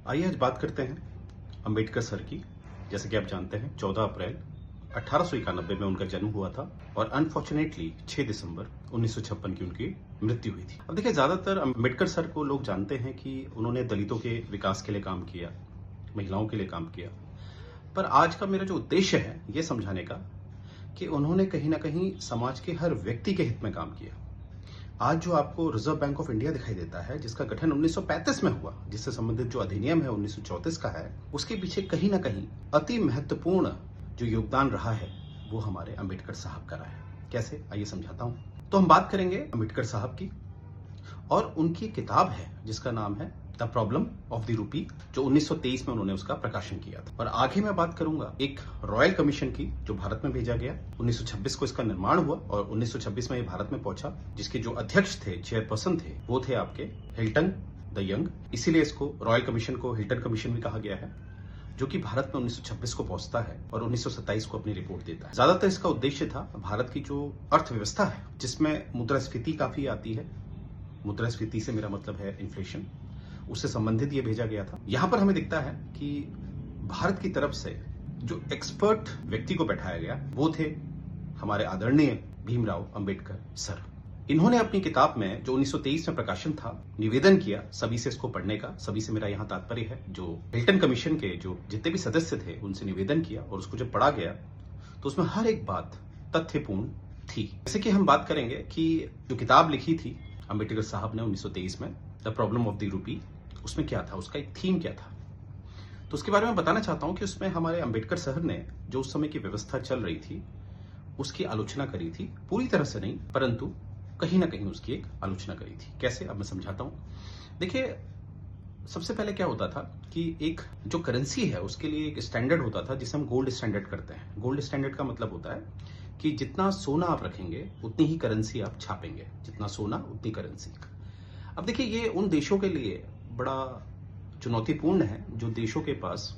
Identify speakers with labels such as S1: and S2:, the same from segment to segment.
S1: आइए आज बात करते हैं अंबेडकर सर की। जैसे कि आप जानते हैं 14 अप्रैल 1891 में उनका जन्म हुआ था और अनफॉर्चुनेटली 6 दिसंबर 1956 की उनकी मृत्यु हुई थी। अब देखिए, ज्यादातर अंबेडकर सर को लोग जानते हैं कि उन्होंने दलितों के विकास के लिए काम किया, महिलाओं के लिए काम किया। पर आज का मेरा जो उद्देश्य है ये समझाने का कि उन्होंने कहीं ना कहीं समाज के हर व्यक्ति के हित में काम किया। आज जो आपको रिजर्व बैंक ऑफ इंडिया दिखाई देता है, जिसका गठन 1935 में हुआ, जिससे संबंधित जो अधिनियम है 1934 का है, उसके पीछे कहीं ना कहीं अति महत्वपूर्ण जो योगदान रहा है वो हमारे अंबेडकर साहब का रहा है। कैसे, आइए समझाता हूं। तो हम बात करेंगे अंबेडकर साहब की और उनकी किताब है जिसका नाम है the problem of the rupee, जो 1923 में उन्होंने उसका प्रकाशन किया था। और आगे मैं बात करूंगा एक रॉयल कमीशन की जो भारत में भेजा गया। 1926 को इसका निर्माण हुआ और 1926 में ये भारत में पहुंचा, जिसके जो अध्यक्ष थे, चेयरपर्सन थे, वो थे आपके हिल्टन द यंग। इसीलिए इसको रॉयल कमीशन को हिल्टन कमीशन भी कहा गया है, जो कि भारत में 1926 को पहुंचता है और 1927 को अपनी रिपोर्ट देता है। ज्यादातर इसका उद्देश्य था भारत की जो अर्थव्यवस्था है, जिसमें मुद्रास्फीति काफी आती है। मुद्रास्फीति से मेरा मतलब है इन्फ्लेशन, उससे संबंधित ये भेजा गया था। यहां पर हमें दिखता है कि भारत की तरफ से जो एक्सपर्ट व्यक्ति को बैठाया गया वो थे हमारे आदरणीय भीमराव अंबेडकर सर। इन्होंने अपनी किताब में जो 1923 में प्रकाशन था, निवेदन किया सभी से इसको पढ़ने का। सभी से मेरा यहां तात्पर्य है जो हिल्टन कमीशन के जो जितने भी सदस्य थे उनसे निवेदन किया, और उसको जब पढ़ा गया तो उसमें हर एक बात तथ्यपूर्ण थी। जैसे कि हम बात करेंगे कि जो किताब लिखी थी अंबेडकर साहब ने 1923 में, the problem of the rupee, उसमें क्या था, उसका एक थीम क्या था, तो उसके बारे में बताना चाहता हूं कि उसमें हमारे अंबेडकर सर ने जो उस समय की व्यवस्था चल रही थी उसकी आलोचना करी थी। पूरी तरह से नहीं, परंतु कहीं ना कहीं उसकी एक आलोचना करी थी। कैसे, अब मैं समझाता हूं। देखिए, सबसे पहले क्या होता था कि एक जो करेंसी है उसके लिए एक स्टैंडर्ड होता था जिसे हम गोल्ड स्टैंडर्ड करते हैं। गोल्ड स्टैंडर्ड का मतलब होता है कि जितना सोना आप रखेंगे उतनी ही करेंसी आप छापेंगे, जितना सोना उतनी करेंसी। अब देखिए, ये उन देशों के लिए बड़ा चुनौतीपूर्ण है जो देशों के पास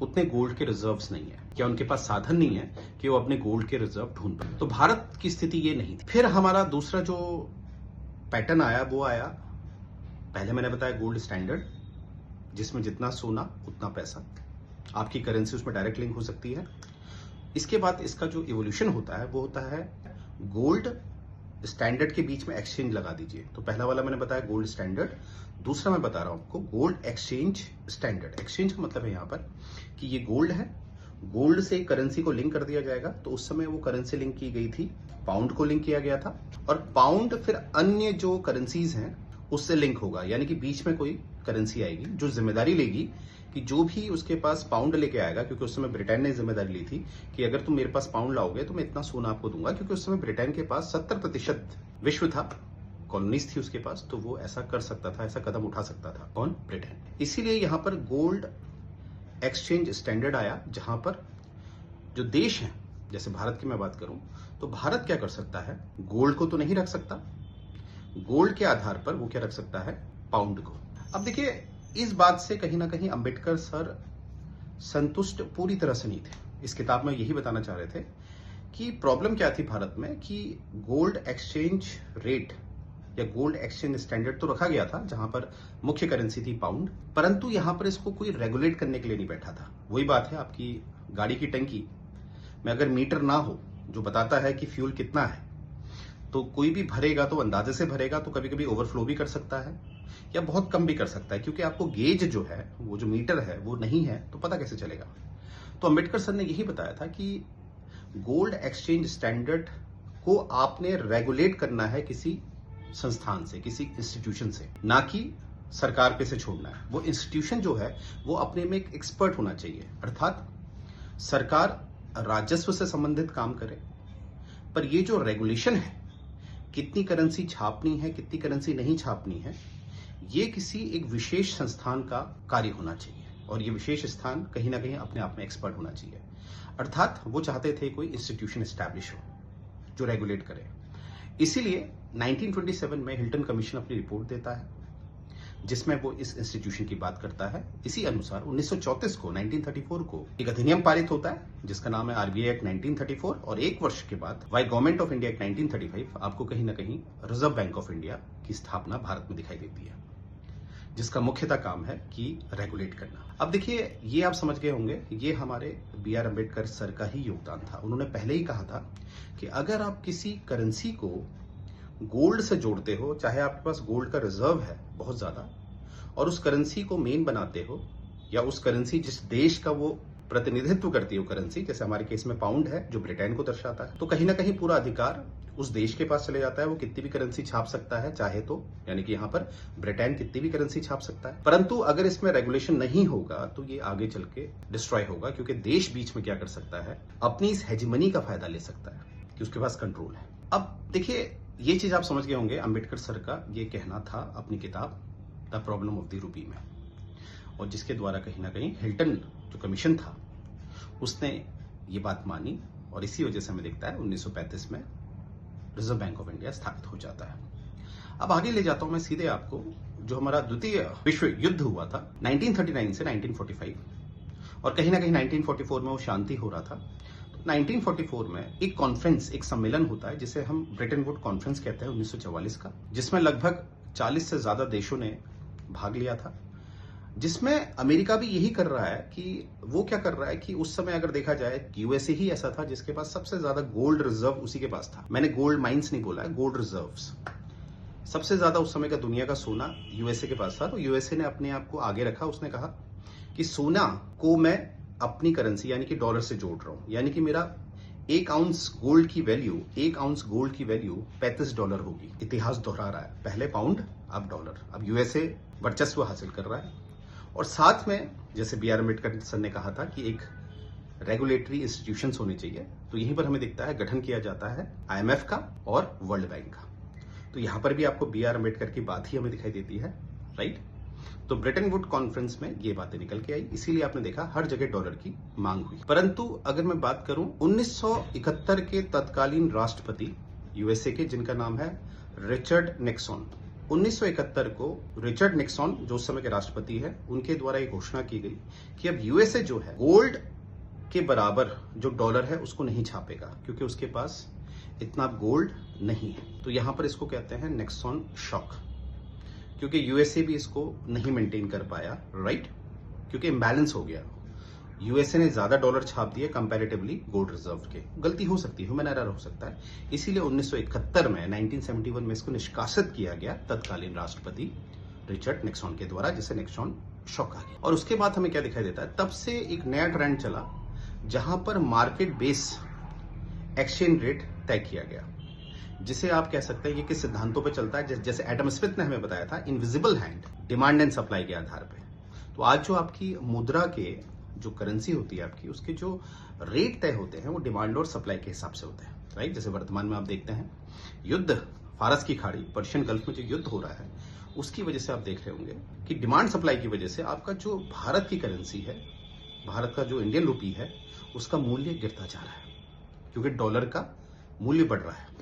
S1: उतने गोल्ड के रिजर्व्स नहीं है, क्या उनके पास साधन नहीं है कि वो अपने गोल्ड के रिजर्व ढूंढ पाए। तो भारत की स्थिति ये नहीं थी। फिर हमारा दूसरा जो पैटर्न आया वो आया, पहले मैंने बताया गोल्ड स्टैंडर्ड, जिसमें जितना सोना उतना पैसा, आपकी करेंसी उसमें डायरेक्ट लिंक हो सकती है। इसके बाद इसका जो इवोल्यूशन होता है वो होता है गोल्ड स्टैंडर्ड के बीच में एक्सचेंज लगा दीजिए। तो पहला वाला मैंने बताया गोल्ड स्टैंडर्ड, दूसरा मैं बता रहा हूं आपको गोल्ड एक्सचेंज स्टैंडर्ड। एक्सचेंज का मतलब है यहां पर कि ये गोल्ड है, गोल्ड से करेंसी को लिंक कर दिया जाएगा। तो उस समय वो करेंसी लिंक की गई थी, पाउंड को लिंक किया गया था, और पाउंड फिर अन्य जो करेंसीज हैं उससे लिंक होगा, यानी कि बीच में कोई करेंसी आएगी जो जिम्मेदारी लेगी कि जो भी उसके पास पाउंड लेके आएगा, क्योंकि उस समय ब्रिटेन ने जिम्मेदारी ली थी कि अगर तुम मेरे पास पाउंड लाओगे तो मैं इतना सोना आपको दूंगा, क्योंकि उस समय ब्रिटेन के पास 70% विश्व था, कॉलोनीज थी उसके पास, तो वो ऐसा कर सकता था, ऐसा कदम उठा सकता था। कौन? ब्रिटेन। इसीलिए यहां पर गोल्ड एक्सचेंज स्टैंडर्ड आया, जहां पर जो देश हैं, जैसे भारत की मैं बात करूं तो भारत क्या कर सकता है, गोल्ड को तो नहीं रख सकता, गोल्ड के आधार पर वो क्या रख सकता है, पाउंड को। अब देखिए, इस बात से कहीं ना कहीं अंबेडकर सर संतुष्ट पूरी तरह से नहीं थे। इस किताब में यही बताना चाह रहे थे कि प्रॉब्लम क्या थी भारत में, कि गोल्ड एक्सचेंज रेट या गोल्ड एक्सचेंज स्टैंडर्ड तो रखा गया था जहां पर मुख्य करेंसी थी पाउंड, परंतु यहां पर इसको कोई रेगुलेट करने के लिए नहीं बैठा था। वही बात है, आपकी गाड़ी की टंकी में अगर मीटर ना हो जो बताता है कि फ्यूल कितना है, तो कोई भी भरेगा तो अंदाजे से भरेगा, तो कभी कभी ओवरफ्लो भी कर सकता है या बहुत कम भी कर सकता है, क्योंकि आपको गेज जो है, वो जो मीटर है वो नहीं है, तो पता कैसे चलेगा। तो अंबेडकर सर ने यही बताया था कि गोल्ड एक्सचेंज स्टैंडर्ड को आपने रेगुलेट करना है किसी संस्थान से, किसी इंस्टीट्यूशन से, ना कि सरकार पे से छोड़ना है। वो इंस्टीट्यूशन जो है वो अपने में एक एक्सपर्ट होना चाहिए, अर्थात सरकार राजस्व से संबंधित काम करे, पर ये जो रेगुलेशन है, कितनी करेंसी छापनी है, कितनी करेंसी नहीं छापनी है, ये किसी एक विशेष संस्थान का कार्य होना चाहिए, और ये विशेष स्थान कहीं ना कहीं अपने आप में एक्सपर्ट होना चाहिए। अर्थात वो चाहते थे कोई इंस्टीट्यूशन एस्टैब्लिश हो जो रेगुलेट करे। इसीलिए 1927 में हिल्टन कमीशन अपनी रिपोर्ट देता है, जिसमें वो इस इंस्टीट्यूशन की बात करता है। इसी अनुसार 1934 को 1934 को एक अधिनियम पारित होता है जिसका नाम है आरबीआई एक्ट 1934, और एक वर्ष के बाद by government of India act 1935 आपको कहीं ना कहीं रिजर्व बैंक ऑफ इंडिया की स्थापना भारत में दिखाई देती है। जिसका मुख्यतः काम है कि रेगुलेट करना। अब देखिए, ये आप समझ गए होंगे, ये हमारे बी आर अम्बेडकर सर का ही योगदान था। उन्होंने पहले ही कहा था कि अगर आप किसी करेंसी को गोल्ड से जोड़ते हो, चाहे आपके पास गोल्ड का रिजर्व है बहुत ज्यादा, और उस करेंसी को मेन बनाते हो, या उस करेंसी जिस देश का वो प्रतिनिधित्व करती है, करेंसी जैसे हमारे केस में पाउंड है जो ब्रिटेन को दर्शाता है, तो कहीं ना कहीं पूरा अधिकार उस देश के पास चले जाता है। वो कितनी भी करेंसी छाप सकता है चाहे तो, यानी कि यहाँ पर ब्रिटेन कितनी भी करेंसी छाप सकता है। परंतु अगर इसमें रेगुलेशन नहीं होगा तो ये आगे चल के डिस्ट्रॉय होगा, क्योंकि देश बीच में क्या कर सकता है, अपनी इस हेजिमनी का फायदा ले सकता है कि उसके पास कंट्रोल है। अब देखिए, ये चीज आप समझ गए होंगे, अम्बेडकर सर का ये कहना था अपनी किताब the problem of the rupee में, और जिसके द्वारा कहीं ना कहीं हिल्टन जो कमीशन था उसने ये बात मानी, और इसी वजह से हमें दिखता है 1935 में रिजर्व बैंक ऑफ इंडिया स्थापित हो जाता है। अब आगे ले जाता हूं मैं सीधे आपको, जो हमारा द्वितीय विश्व युद्ध हुआ था 1939 से 1945, और कहीं ना कहीं 1944 में वो शांति हो रहा था। तो 1944 में एक कॉन्फ्रेंस, एक सम्मेलन होता है जिसे हम ब्रेटन वुड कॉन्फ्रेंस कहते हैं 1944 का, जिसमें लगभग 40 से ज्यादा देशों ने भाग लिया था, जिसमें अमेरिका भी यही कर रहा है कि वो क्या कर रहा है कि उस समय अगर देखा जाए यूएसए ही ऐसा था जिसके पास सबसे ज्यादा गोल्ड रिजर्व उसी के पास था। मैंने गोल्ड माइंस नहीं बोला है, गोल्ड रिजर्व्स सबसे ज्यादा उस समय का दुनिया का सोना यूएसए के पास था। तो यूएसए ने अपने आप को आगे रखा, उसने कहा कि सोना को मैं अपनी करेंसी यानी कि डॉलर से जोड़ रहा हूं, यानी कि मेरा 1 आउंस गोल्ड की वैल्यू $35 होगी। इतिहास दोहरा रहा है, पहले पाउंड अब डॉलर। अब यूएसए वर्चस्व हासिल कर रहा है, और साथ में जैसे बी आर अम्बेडकर सर ने कहा था कि एक रेगुलेटरी इंस्टीट्यूशंस होने चाहिए, तो यहीं पर हमें दिखता है गठन किया जाता है आईएमएफ का और वर्ल्ड बैंक का। तो यहां पर भी आपको बी आर अम्बेडकर की बात ही हमें दिखाई देती है, राइट। तो ब्रेटन वुड कॉन्फ्रेंस में ये बातें निकल के आई, इसीलिए आपने देखा हर जगह डॉलर की मांग हुई। परंतु अगर मैं बात करूं 1971 के तत्कालीन राष्ट्रपति यूएसए के, जिनका नाम है रिचर्ड निक्सन, 1971 को रिचर्ड निक्सन जो उस समय के राष्ट्रपति है, उनके द्वारा एक घोषणा की गई कि अब यूएसए जो है गोल्ड के बराबर जो डॉलर है उसको नहीं छापेगा, क्योंकि उसके पास इतना गोल्ड नहीं है। तो यहां पर इसको कहते हैं निक्सन शॉक, क्योंकि यूएसए भी इसको नहीं मेंटेन कर पाया, राइट, क्योंकि इम्बैलेंस हो गया। यूएसए ने ज्यादा डॉलर छाप दिए कंपैरेटिवली गोल्ड रिजर्व के। गलती हो सकती है, ह्यूमन एरर हो सकता है, इसीलिए 1971 में 1971 में इसको निष्कासित किया गया तत्कालीन राष्ट्रपति रिचर्ड निक्सन के द्वारा, जिसे निक्सन शॉक कहा गया। और उसके बाद हमें क्या दिखाई देता है, तब से एक नया ट्रेंड चला जहां पर मार्केट बेस एक्सचेंज रेट तय किया गया, जिसे आप कह सकते हैं ये किस सिद्धांतों पर चलता है, जैसे एडम स्मिथ ने हमें बताया था, invisible hand, demand and supply के आधार पर। तो आज जो आपकी मुद्रा के जो करेंसी होती है आपकी, उसके जो रेट तय होते हैं वो डिमांड और सप्लाई के हिसाब से होते हैं, राइट। जैसे वर्तमान में आप देखते हैं युद्ध, फारस की खाड़ी, पर्शियन गल्फ में जो युद्ध हो रहा है, उसकी वजह से आप देख रहे होंगे कि डिमांड सप्लाई की वजह से आपका जो भारत की करेंसी है, भारत का जो इंडियन रूपी है, उसका मूल्य गिरता जा रहा है, क्योंकि डॉलर का मूल्य बढ़ रहा है।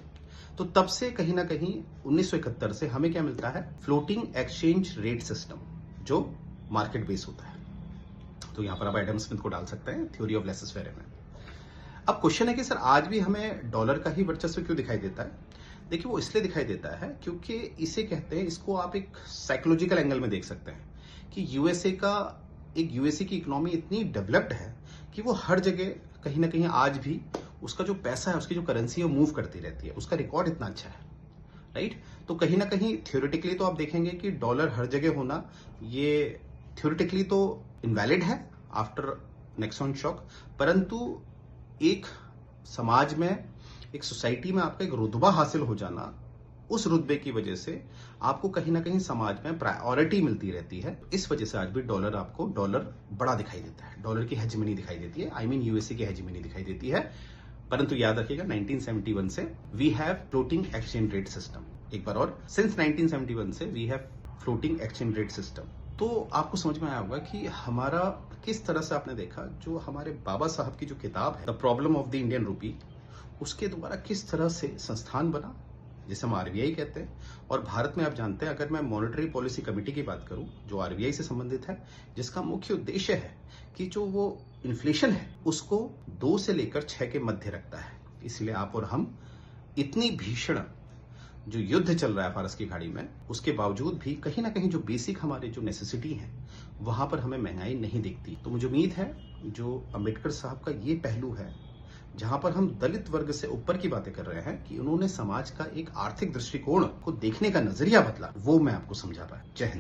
S1: तो तब से कहीं ना कहीं 1971 से हमें क्या मिलता है, फ्लोटिंग एक्सचेंज रेट सिस्टम, जो मार्केट बेस होता है। तो यहां पर आप एडम स्मिथ को डाल सकते हैं थ्योरी ऑफ लेसेस फेयर में। अब क्वेश्चन है कि सर आज भी हमें डॉलर का ही वर्चस्व क्यों दिखाई देता है? देखिए, वो इसलिए दिखाई देता है क्योंकि इसे कहते हैं, इसको आप एक साइकोलॉजिकल एंगल में देख सकते हैं कि यूएसए की इकोनॉमी इतनी डेवलप्ड है कि वो हर जगह कहीं ना कहीं आज भी उसका जो पैसा है, उसकी जो करेंसी है, वो मूव करती रहती है, उसका रिकॉर्ड इतना अच्छा है, राइट। तो कहीं ना कहीं थ्योरेटिकली तो आप देखेंगे कि डॉलर हर जगह होना, ये थ्योरेटिकली तो इनवैलिड है आफ्टर निक्सन शॉक, परंतु एक समाज में, एक सोसाइटी में आपका एक रुतबा हासिल हो जाना, उस रुतबे की वजह से आपको कहीं ना कहीं समाज में प्रायोरिटी मिलती रहती है। इस वजह से आज भी आपको डॉलर बड़ा दिखाई देता है, डॉलर की हेजिमनी दिखाई देती है, आई मीन यूएसए की हेजिमनी दिखाई देती है। परंतु याद रखिएगा 1971 से we have floating exchange rate system. एक बार और, सिंस 1971 से we have floating exchange rate system. तो आपको समझ में आया होगा कि हमारा किस तरह से, आपने देखा जो हमारे बाबा साहब की जो किताब है the problem of the Indian rupee, उसके द्वारा किस तरह से संस्थान बना, जिसे हम आरबीआई कहते हैं। और भारत में आप जानते हैं, अगर मैं मॉनेटरी पॉलिसी कमेटी की बात करूं जो आरबीआई से संबंधित है, जिसका मुख्य उद्देश्य है कि जो वो इन्फ्लेशन है उसको 2 से लेकर 6 के मध्य रखता है। इसलिए आप और हम इतनी भीषण जो युद्ध चल रहा है फारस की खाड़ी में, उसके बावजूद भी कहीं ना कहीं जो बेसिक हमारे जो नेसेसिटी है वहां पर हमें महंगाई नहीं दिखती। तो मुझे उम्मीद है जो अंबेडकर साहब का ये पहलू है जहां पर हम दलित वर्ग से ऊपर की बातें कर रहे हैं कि उन्होंने समाज का एक आर्थिक दृष्टिकोण को देखने का नजरिया बदला, वो मैं आपको समझा पाया। जय हिंद।